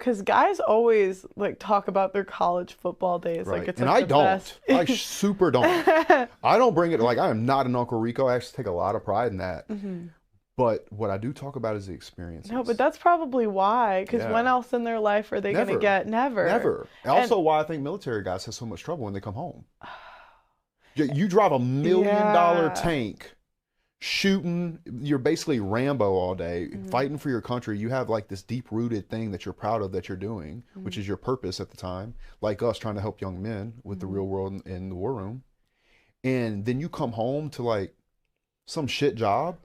Because guys always like talk about their college football days, like Right. it's And like I the don't. best. I super don't. I don't bring it like I am not an Uncle Rico. I actually take a lot of pride in that. Hmm. But what I do talk about is the No, but experiences. that's probably why. Because when Yeah. else in their life are they gonna Never. get never? Never. And Also why I think military guys have so much trouble when they come home. You drive $1 million yeah. tank shooting, you're basically Rambo all day, Hmm. fighting for your country. You have like this deep rooted thing that you're proud of that you're doing, which Hmm. is your purpose at the time, like us trying to help young men with the Hmm. real world in the war room. And then you come home to like some shit job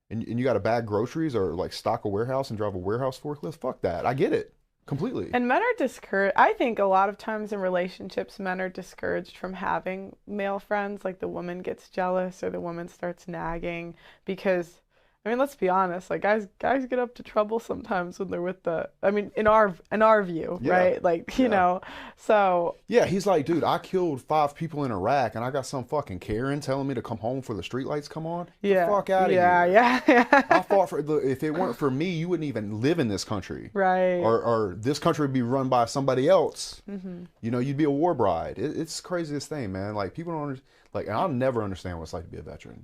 and you got to bag groceries or like stock a warehouse and drive a warehouse forklift. Fuck that. I get it completely. And men are discouraged. I think a lot of times in relationships, men are discouraged from having male friends. Like the woman gets jealous or the woman starts nagging because, I mean, let's be honest. Like guys get up to trouble sometimes when they're with the. I mean, in our view, Yeah. right? Like Yeah. So Yeah, he's like, dude, I killed 5 people in Iraq and I got some fucking Karen telling me to come home before the streetlights come on. Get the yeah, fuck out of yeah, here. yeah, I yeah. fought for if it weren't for me, you wouldn't even live in this country. Right. Or this country would be run by somebody else. Hmm. You know, you'd be a war bride. It's the craziest thing, man. Like people don't like, and I'll never understand what it's like to be a veteran.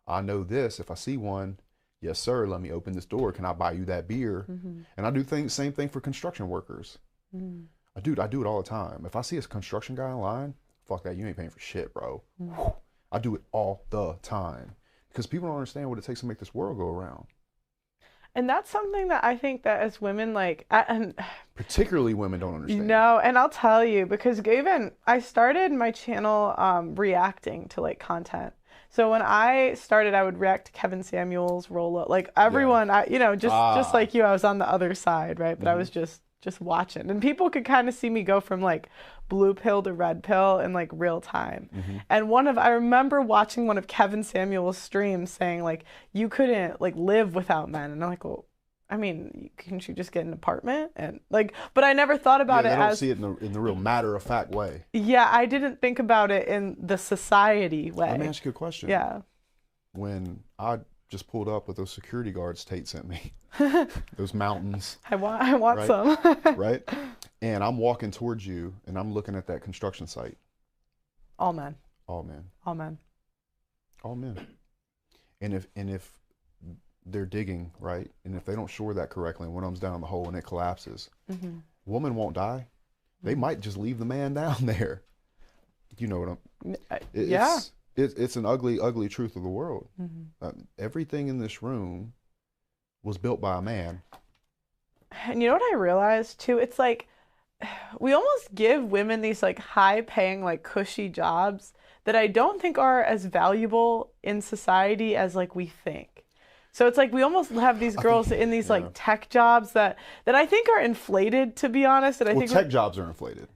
I know this. If I see one, yes, sir, let me open this door. Can I buy you that beer? Hmm. And I do things same thing for construction workers. Hmm. I do it all the time. If I see a construction guy in line, fuck that. You ain't paying for shit, bro. Hmm. I do it all the time because people don't understand what it takes to make this world go around. And that's something that I think that as women, like, and Particularly women don't you understand. know, and I'll tell you because even I started my channel reacting to like content. So when I started, I would react to Kevin Samuels, Rolla, like Yeah. everyone. Just Ah. like you, I was on the other side, right? But I Hmm. was just watching, and people could kind of see me go from like blue pill to red pill in like real time. Hmm. And I remember watching one of Kevin Samuels' streams saying like you couldn't like live without men, and I'm like, well, I mean, can't you just get an apartment? And like, but I never thought Yeah, about it they don't as, see it in the real matter of fact way. yeah, I didn't think about it in the society Let me way. ask you a question. Yeah. When I just pulled up with those security guards Tate sent me, those mountains, I want right? some. Right? And I'm walking towards you and I'm looking at that construction site. All men. All men. All men. All men. And if they're digging, right? And if they don't shore that correctly and one of them's down the hole and it collapses, Hmm. woman won't die. They might just leave the man down there. You know what Yeah. it's an ugly, ugly truth of the world. Hmm. Everything in this room was built by a man. And you know what I realized too? It's like we almost give women these like high paying, like cushy jobs that I don't think are as valuable in society as like we think. So it's like we almost have these I girls think, in these like yeah. tech jobs that I think are inflated, to be honest. And I Well, think tech jobs are inflated,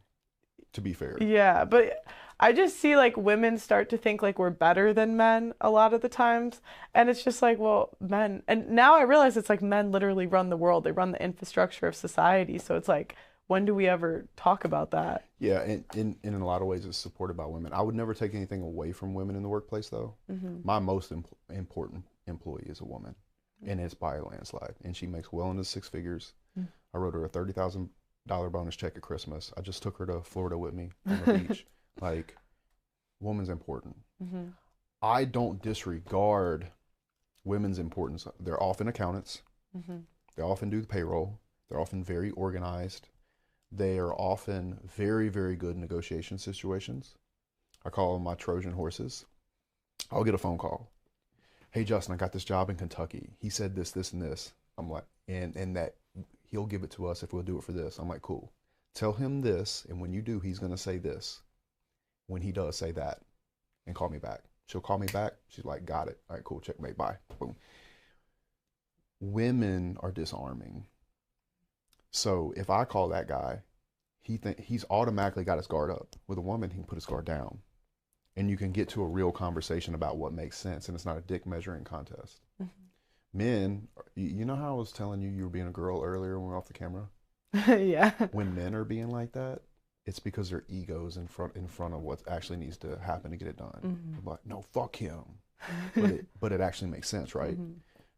to be fair. yeah, but I just see like women start to think like we're better than men a lot of the times. And it's just like, well, men. And now I realize it's like men literally run the world. They run the infrastructure of society. So it's like, when do we ever talk about that? Yeah, and in a lot of ways, it's supported by women. I would never take anything away from women in the workplace, though. Hmm. My most important employee is a woman, and it's by a landslide. And she makes well into 6 figures. I wrote her a $30,000 bonus check at Christmas. I just took her to Florida with me on the beach. Like, woman's important. Hmm. I don't disregard women's importance. They're often accountants. Hmm. They often do the payroll. They're often very organized. They are often very, very good in negotiation situations. I call them my Trojan horses. I'll get a phone call. Hey, Justin, I got this job in Kentucky. He said this, this, and this. I'm like, and that he'll give it to us if we'll do it for this. I'm like, cool. Tell him this, and when you do, he's going to say this. When he does, say that, and call me back. She'll call me back. She's like, got it. All right, cool. Checkmate. Bye. Boom. Women are disarming. So if I call that guy, he's automatically got his guard up. With a woman, he can put his guard down, and you can get to a real conversation about what makes sense, and it's not a dick measuring contest. Hmm. Men, you know how I was telling you were being a girl earlier when we were off the camera? Yeah. When men are being like that, it's because their ego's in front of what actually needs to happen to get it done. Hmm. I'm like, no, fuck him. But it actually makes sense, right? Hmm.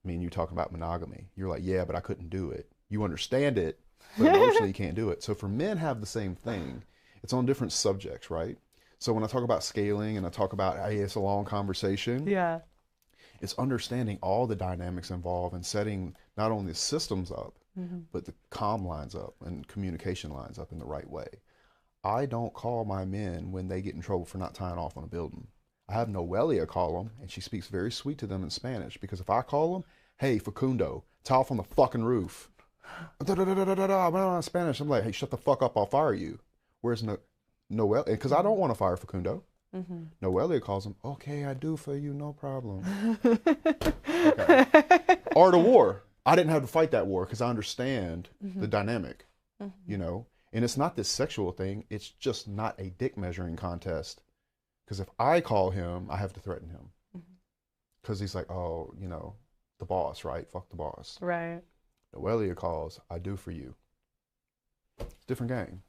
I mean, you talk about monogamy. You're like, yeah, but I couldn't do it. You understand it, but emotionally you can't do it. So for men have the same thing. It's on different subjects, right? So when I talk about scaling and I talk about, hey, it's a long conversation, Yeah. it's understanding all the dynamics involved and setting not only the systems up, Hmm. but the comm lines up and communication lines up in the right way. I don't call my men when they get in trouble for not tying off on a building. I have Noelia call them, and she speaks very sweet to them in Spanish, because if I call them, hey, Facundo, tie off on the fucking roof. Da, da, da, da, da, da, da, in Spanish, I'm like, hey, shut the fuck up, I'll fire you. Whereas Noelia, because I don't want to fire Facundo. Hmm. Noelia calls him, okay, I do for you, no problem. Okay. Art of war. I didn't have to fight that war because I understand the dynamic, you know? And it's not this sexual thing, it's just not a dick measuring contest. Because if I call him, I have to threaten him. Because he's like, oh, you know, the boss, right? Fuck the boss. Right. Noelia calls, I do for you. Different game.